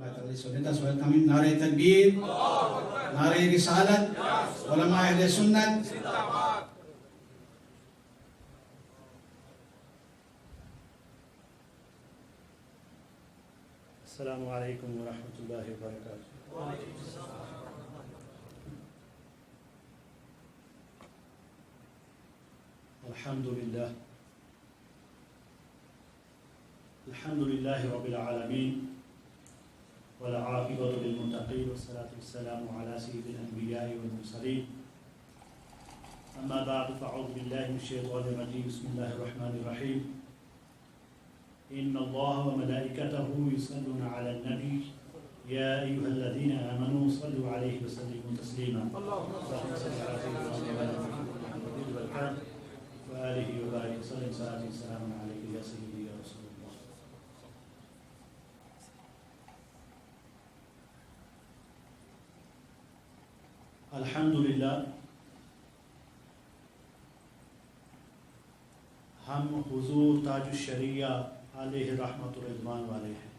So let us welcome him. Naare Takbir, Naare Risalat, Ulama Ahle Sunnat. Assalamu alaikum wa rahmatullahi wa barakatuh. Alhamdulillah. Alhamdulillahi Rabbil Alameen. والعاقبة للمتقين والصلاة والسلام على سيد الأنبياء والمرسلين أما بعد فأعوذ بالله من الشيطان الرجيم بسم الله الرحمن الرحيم إن الله وملائكته يصلون على النبي يا أيها الذين آمنوا صلوا عليه وسلموا تسليما اللهم صل على سيدنا محمد وآله وبارك وسلم صلاة والسلام عليك يا سيدي يا رسول الله. अल्हम्दुलिल्लाह हम हुजूर ताजुश शरिया अलैहि रहमतुर रिज़वान वाले हैं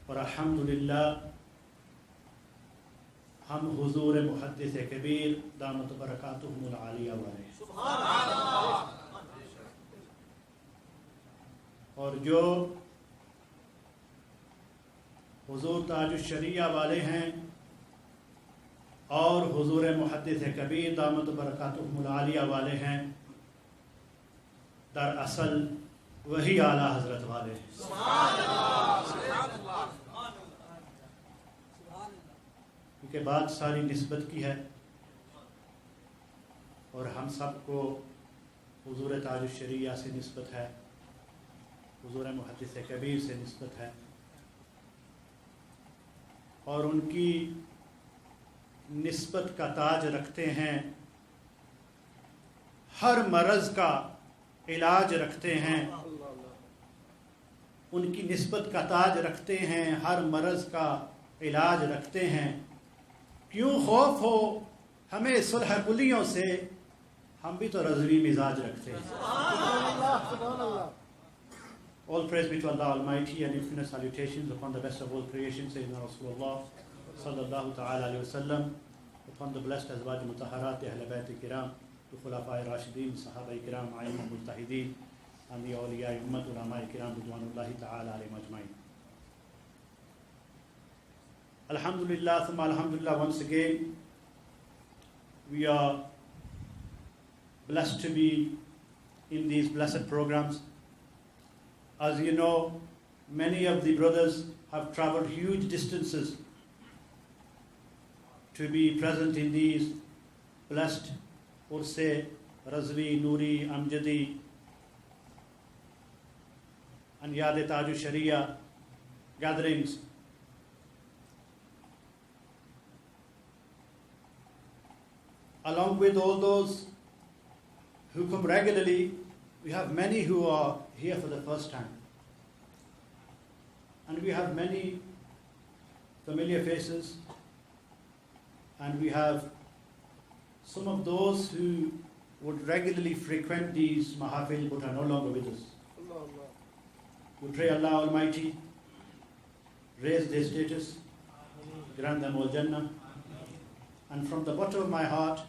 और अल्हम्दुलिल्लाह हम हुजूर मुहद्दिस कबीर दामत बरकातुहुमुल आलिया वाले हैं। और जो हुजूर ताजुश शरिया वाले हैं और हुजूर मुहद्दिस कबीर दामत बरकातुहुमुल आलिया वाले हैं, दरअसल वही आला हजरत वाले हैं। क्योंकि बात सारी निस्बत की है और हम सबको हुजूर ताजुश शरिया से निस्बत है, हुजूर मुहद्दिस कबीर से निस्बत है और उनकी निस्बत का ताज रखते हैं, हर मरज़ का इलाज रखते हैं, उनकी निस्बत का ताज रखते हैं, हर मरज़ का इलाज रखते हैं। क्यों खौफ हो हमें सुलह कुलियों से, हम भी तो रज़वी मिजाज रखते हैं। All praise be to Allah Almighty and infinite salutations upon the best of all creation, Sayyidina Rasulullah sallallahu ta'ala alayhi wa sallam, upon the blessed Azwaj Mutahharat, Ahl Bayt Kiram, the Khulafa Rashidin, Sahab Kiram, A'immah Mujtahideen, and the Awliya Ummat Ulama Kiram, Ridwanullahi ta'ala alayhim ajma'in. Alhamdulillah, thumma alhamdulillah, once again, we are blessed to be in these blessed programs. As you know, many of the brothers have traveled huge distances to be present in these blessed Urse, Razvi, Noori, Amjadi and Yad Taajush Shariah gatherings. Along with all those who come regularly, we have many who are here for the first time. And we have many familiar faces. And we have some of those who would regularly frequent these mahafil but are no longer with us. We pray Allah Almighty raise their status, grant them all Jannah. And from the bottom of my heart,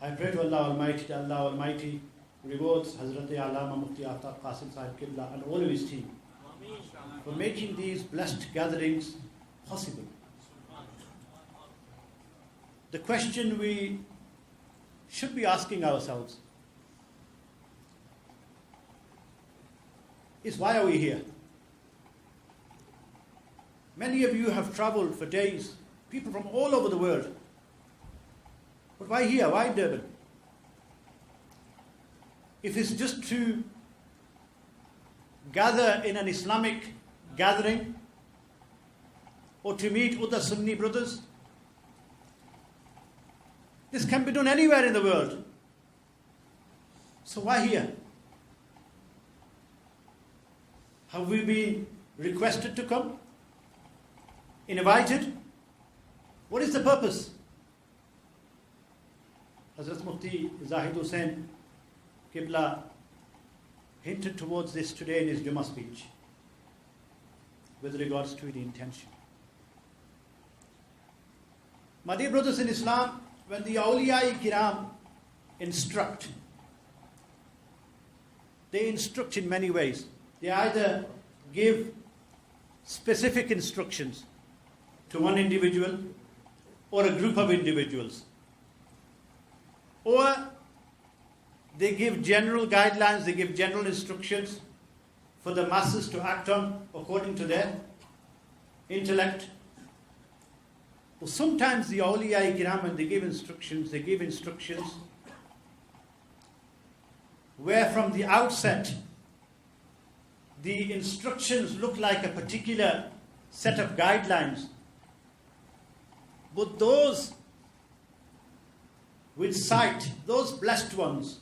I pray to Allah Almighty that Allah Almighty rewards Hazrat Allama Mufti Aftab Qasim Sahib Qibla and all of his team for making these blessed gatherings possible. The question we should be asking ourselves is, why are we here? Many of you have traveled for days, people from all over the world. But why here? Why Durban? If it's just to gather in an Islamic gathering or to meet other Sunni brothers, this can be done anywhere in the world. So why here? Have we been requested to come? Invited? What is the purpose? Hazrat Mufti Zahid Hussain Qibla hinted towards this today in his Jummah speech with regards to the intention. My dear brothers in Islam, when the awliya-i-kiram instruct, they instruct in many ways. They either give specific instructions to one individual or a group of individuals, or they give general guidelines, they give general instructions for the masses to act on according to their intellect. Or sometimes the awliya-i-kiram, when they give instructions where from the outset the instructions look like a particular set of guidelines, but those with sight, those blessed ones,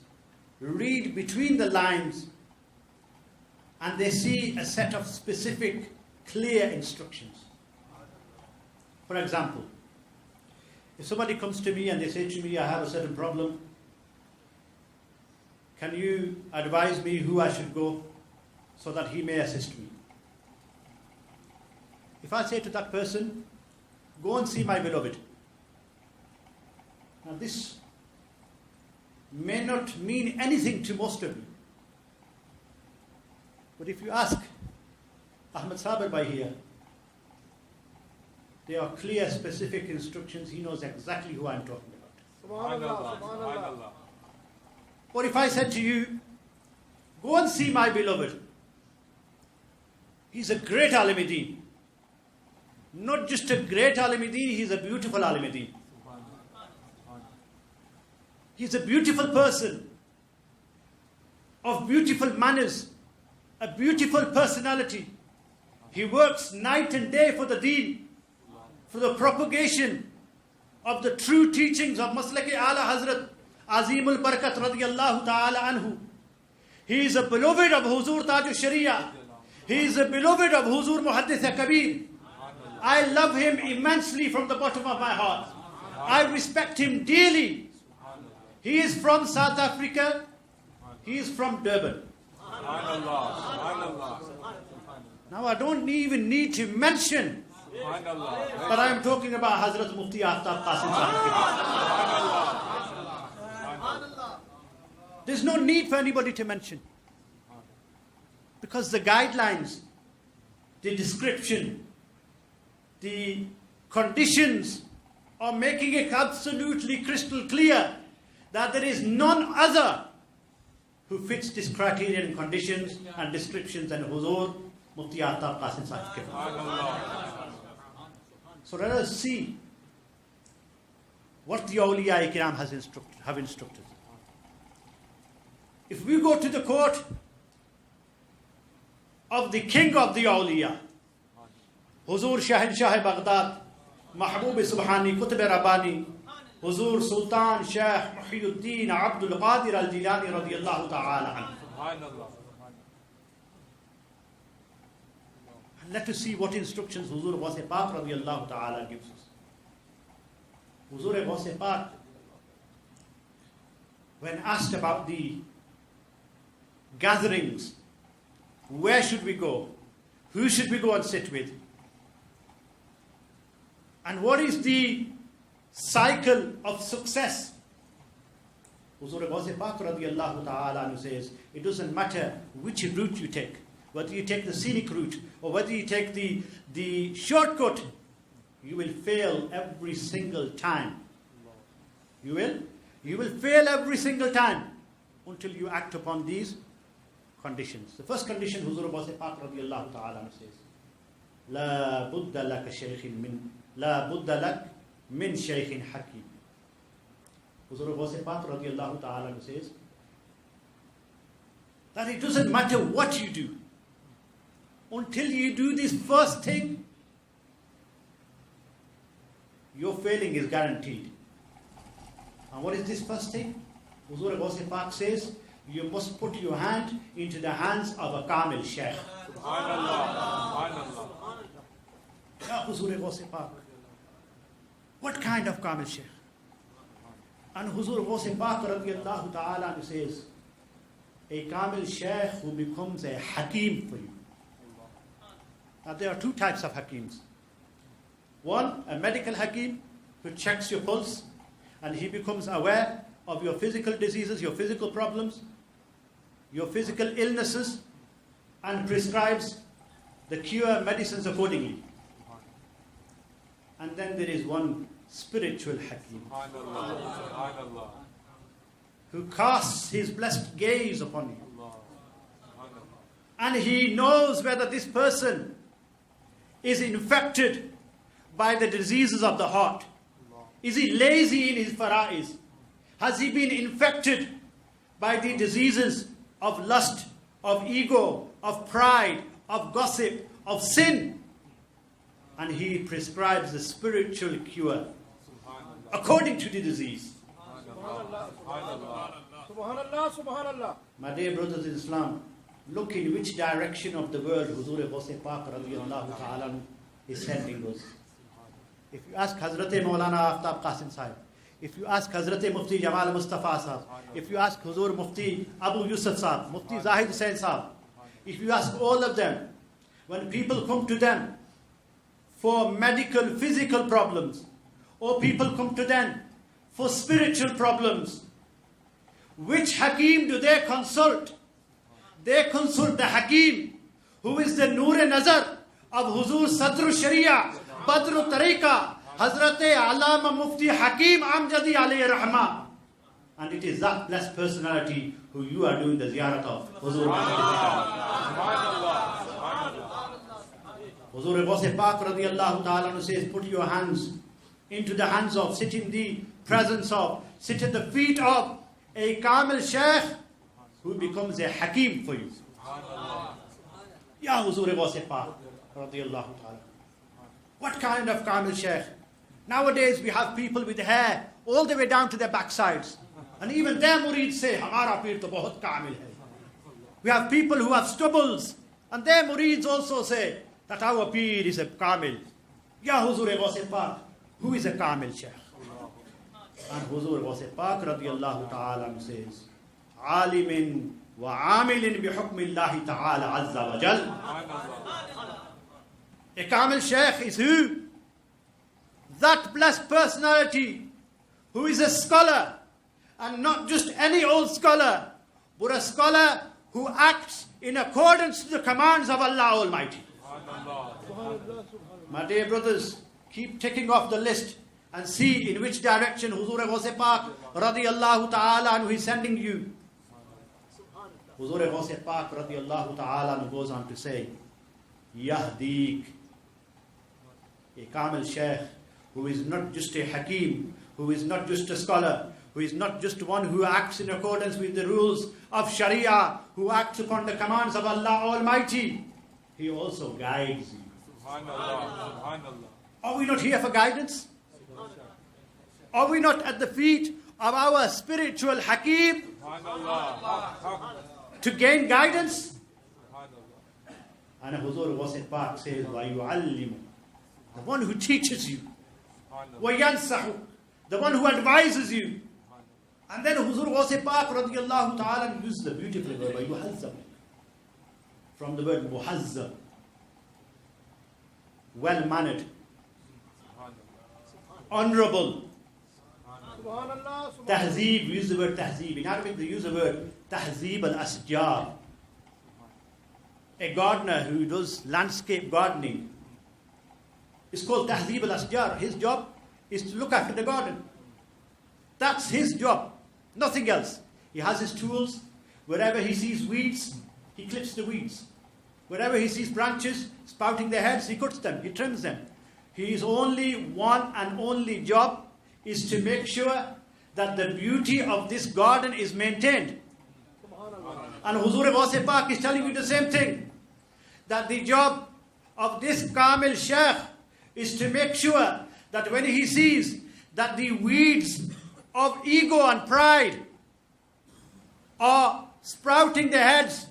read between the lines and they see a set of specific, clear instructions. For example, if somebody comes to me and they say to me, I have a certain problem, can you advise me who I should go so that he may assist me? If I say to that person, go and see my beloved. Now this may not mean anything to most of you. But if you ask Ahmed Sabir by here, there are clear, specific instructions. He knows exactly who I'm talking about. Subhanallah, Subhanallah. Or if I said to you, go and see my beloved. He's a great alim-e-deen. Not just a great alim-e-deen, he's a beautiful alim-e-deen. He's a beautiful person, of beautiful manners, a beautiful personality. He works night and day for the deen, for the propagation of the true teachings of Maslaki Ala Hazrat Azimul Barakat radiyallahu ta'ala anhu. He is a beloved of Huzur Taajush Shariah. He is a beloved of Huzur Muhaddith Kabir. I love him immensely from the bottom of my heart. I respect him dearly. He is from South Africa. He is from Durban. Now I don't even need to mention that I am talking about Hazrat Mufti Aftab Qasim Sahab. There's no need for anybody to mention. Because the guidelines, the description, the conditions are making it absolutely crystal clear that there is none other who fits this criterion and conditions and descriptions than Huzur Mufti Aftab Qasim Sahab. So let us see what the awliya-i-kiram have instructed. If we go to the court of the king of the awliya, Huzur Shahinshah Baghdad, Mahbub Subhani, Qutb Rabbani, Huzur Sultan Shaykh Muhyiddin Abdul Qadir al-Jilani radiyallahu ta'ala anhu. And let us see what instructions Huzur Wasi Pak radiyallahu ta'ala gives us. Huzur Wasi Pak, when asked about the gatherings, where should we go? Who should we go and sit with? And what is the cycle of success? Huzur Wasi Pak radiyallahu ta'ala says, it doesn't matter which route you take, whether you take the scenic route or whether you take the shortcut, you will fail every single time. You will fail every single time until you act upon these conditions. The first condition, Huzur Wasi Pak radiyallahu ta'ala says, La budda lak min shaykhin hakim. Huzur Wasi Pak radiyallahu ta'ala says that it doesn't matter what you do, until you do this first thing, your failing is guaranteed. And what is this first thing? Huzur Wasi Pak says, you must put your hand into the hands of a Kamil Sheikh. Ya Huzur Wasi Pak. What kind of Kamil Sheikh? And Huzur Wasi Pak radiyallahu ta'ala says a Kamil Sheikh who becomes a Hakim for you. Now there are two types of Hakims. One, a medical Hakim who checks your pulse and he becomes aware of your physical diseases, your physical problems, your physical illnesses, and prescribes the cure medicines accordingly. And then there is one spiritual Hakim who casts his blessed gaze upon you. And he knows whether this person is infected by the diseases of the heart. Is he lazy in his fara'is? Has he been infected by the diseases of lust, of ego, of pride, of gossip, of sin? And he prescribes the spiritual cure according to the disease. Subhanallah, subhanallah. My dear brothers in Islam, look in which direction of the world Huzur Ghaus Pak radiyallahu ta'ala is sending us. If you ask Hazrat Mawlana Aftab Qasim Sahib, if you ask Hazrat Mufti Jamal Mustafa Sahib, if you ask Huzur Mufti Abu Yusuf Sahib, Mufti Zahid Hussain Sahib, if you ask all of them, when people come to them for medical, physical problems, or people come to them for spiritual problems, which Hakim do they consult? They consult the Hakim who is the Noori Nazar of Huzur Sadr Shariah, Badr Tariqa, Hazrat Allama Mufti Hakim Amjadi alayhi rahmah. And it is that blessed personality who you are doing the ziyarat of. Huzur Ghaus Pak radiyallahu ta'ala says, put your hands into the hands of, sit in the presence of, sit at the feet of a Kamil Sheikh who becomes a Hakim for you. Ya Huzur Ghaus Pak radiyallahu ta'ala. What kind of Kamil Sheikh? Nowadays we have people with hair all the way down to their backsides. And even their murids say, Hamara Peer to bahut Kamil hai. We have people who have stubbles. And their murids also say that our Peer is a Kamil. Ya Huzur Ghaus Pak, who is a Kamil Sheikh? And Huzur Ghaus Pak radiyallahu ta'ala says, Alimin wa amilin bi hukmillahi ta'ala azza wa jal. A Kamil Sheikh is who? That blessed personality who is a scholar, and not just any old scholar, but a scholar who acts in accordance to the commands of Allah Almighty. My dear brothers, keep ticking off the list and see in which direction Huzur Ghaus Pak radiyallahu ta'ala anhu is sending you. Huzur Ghaus Pak radiyallahu ta'ala anhu goes on to say, Yahdik, a Kamil Sheikh who is not just a Hakim, who is not just a scholar, who is not just one who acts in accordance with the rules of Shariah, who acts upon the commands of Allah Almighty, he also guides you. Are we not here for guidance? Are we not at the feet of our spiritual Hakim to gain guidance? And Huzur Ghaus Pak says, وَيُعَلِّمُ, the one who teaches you, وَيَنْسَحُ, the one who advises you. And then Huzur Ghaus Pak radiyallahu ta'ala uses the beautiful word وَيُحَذَّبُ, from the word muhazzab, well-mannered, honorable. Tahzeeb, we use the word tahzeeb. In Arabic they use the word tahzeeb al-asjar. A gardener who does landscape gardening is called tahzeeb al-asjar. His job is to look after the garden. That's his job, nothing else. He has his tools. Wherever he sees weeds, he clips the weeds. Wherever he sees branches spouting their heads, he cuts them, he trims them. His only one and only job is to make sure that the beauty of this garden is maintained. And Huzur Ghaus Pak is telling you the same thing, that the job of this Kamil Sheikh is to make sure that when he sees that the weeds of ego and pride are sprouting their heads,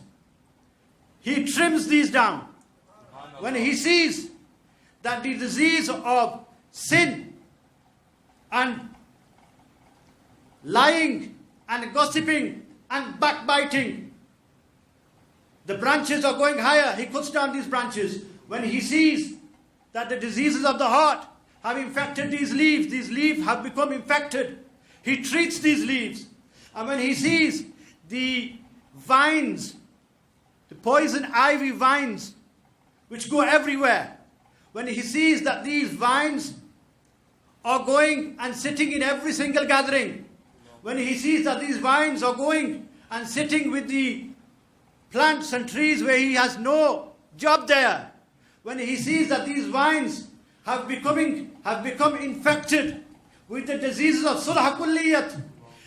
he trims these down. When he sees that the disease of sin and lying and gossiping and backbiting The branches are going higher. He cuts down these branches. When he sees that the diseases of the heart have infected these leaves have become infected, he treats these leaves. And when he sees the vines, the poison ivy vines, which go everywhere, when he sees that these vines are going and sitting in every single gathering, when he sees that these vines are going and sitting with the plants and trees where he has no job there, when he sees that these vines have become infected with the diseases of sulh kulliyat,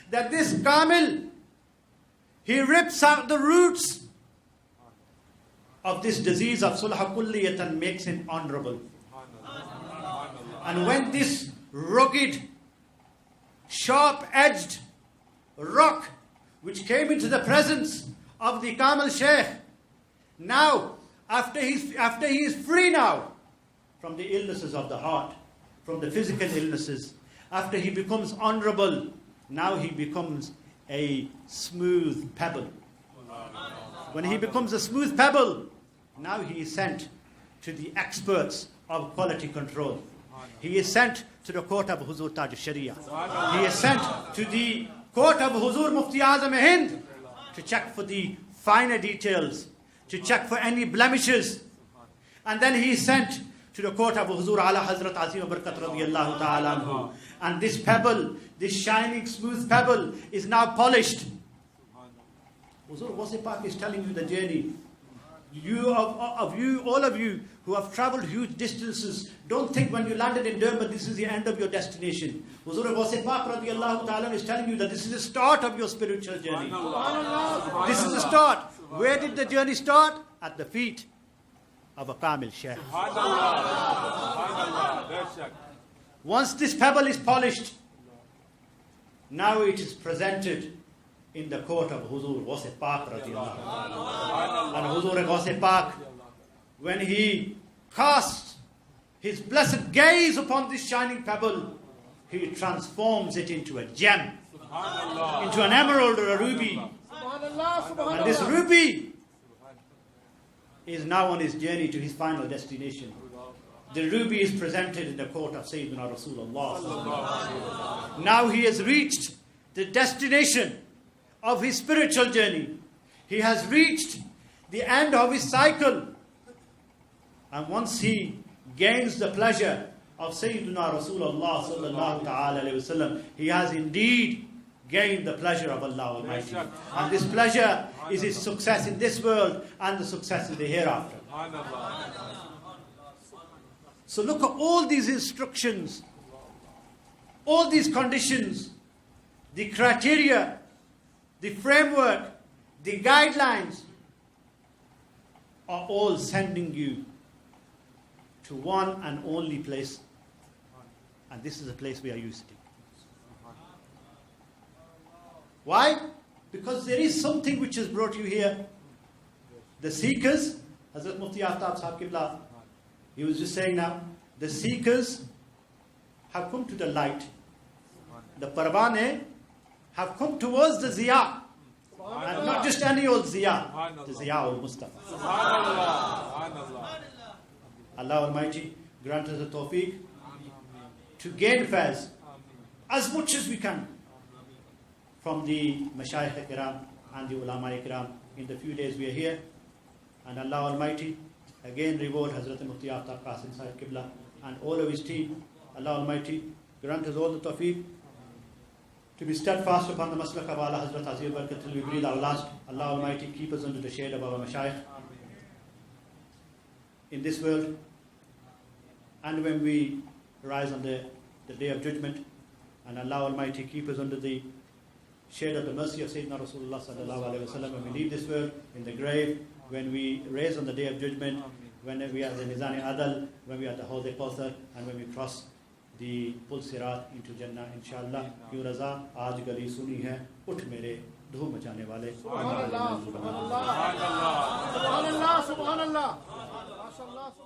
that this Kamil, he rips out the roots of this disease of sulh kulliyat and makes him honorable. And when this rugged, sharp-edged rock which came into the presence of the Kamil Sheikh, now after he is free now from the illnesses of the heart, from the physical illnesses, after he becomes honorable, now he becomes a smooth pebble. When he becomes a smooth pebble, now he is sent to the experts of quality control. He is sent to the court of Huzur Taajush Shariah. He is sent to the court of Huzur Mufti Azam Hind to check for the finer details, to check for any blemishes. And then he is sent to the court of Huzur Ala Hazrat Azim Barkat radiyallahu ta'ala anhu. And this pebble, this shining smooth pebble is now polished. Huzur Wasi Pak is telling you the journey. All of you who have travelled huge distances, don't think when you landed in Durban this is the end of your destination. Huzur Wasi Pak radiyallahu ta'ala is telling you that this is the start of your spiritual journey. This is the start. Where did the journey start? At the feet of a Kamil Sheikh. Once this pebble is polished, now it is presented in the court of Huzur Wasi Pak radiyallahu ta'ala. And Huzur Wasi Pak, when he casts his blessed gaze upon this shining pebble, he transforms it into a gem, into an emerald or a ruby. And this ruby is now on his journey to his final destination. The ruby is presented in the court of Sayyidina Rasulullah. Now he has reached the destination of his spiritual journey. He has reached the end of his cycle. And once he gains the pleasure of Sayyidina Rasulullah sallallahu ta'ala alayhi wasallam, he has indeed gained the pleasure of Allah Almighty. And this pleasure is his success in this world and the success in the hereafter. So look at all these instructions, all these conditions, the criteria, the framework, the guidelines are all sending you to one and only place. And this is the place where you sitting. Why? Because there is something which has brought you here. The seekers, Hazrat Mufti Aftab Sahab Qibla, he was just saying now, the seekers have come to the light. The Parvane have come towards the Ziya. And not just any old Ziya, the Ziya al-Mustafa. Allah Almighty grant us the tawfiq to gain faiz as much as we can from the Mashayikh Kiram and the Ulama Kiram in the few days we are here. And Allah Almighty again reward Hazrat Mufti Aftab Qasim Sahib Qibla and all of his team. Allah Almighty grant us all the tawfiq to be steadfast upon the maslak of Allah Hazrat Azim Barkat till we breathe our last. Allah Almighty keep us under the shade of our Mashayikh in this world and when we rise on the day of judgment. And Allah Almighty keep us under the shade of the mercy of Sayyidina Rasulullah sallallahu alaihi wasallam when we leave this world, in the grave, when we raise on the day of judgment, when we are at the Mizan Adal, when we are at the Hawd Kauthar, and when we cross the Pul Sirat into Jannah, inshallah. Kyun raza, aaj gali suni hai, uth mere dhoom machane wale. Subhanallah, subhanallah, subhanallah, subhanallah, subhanallah.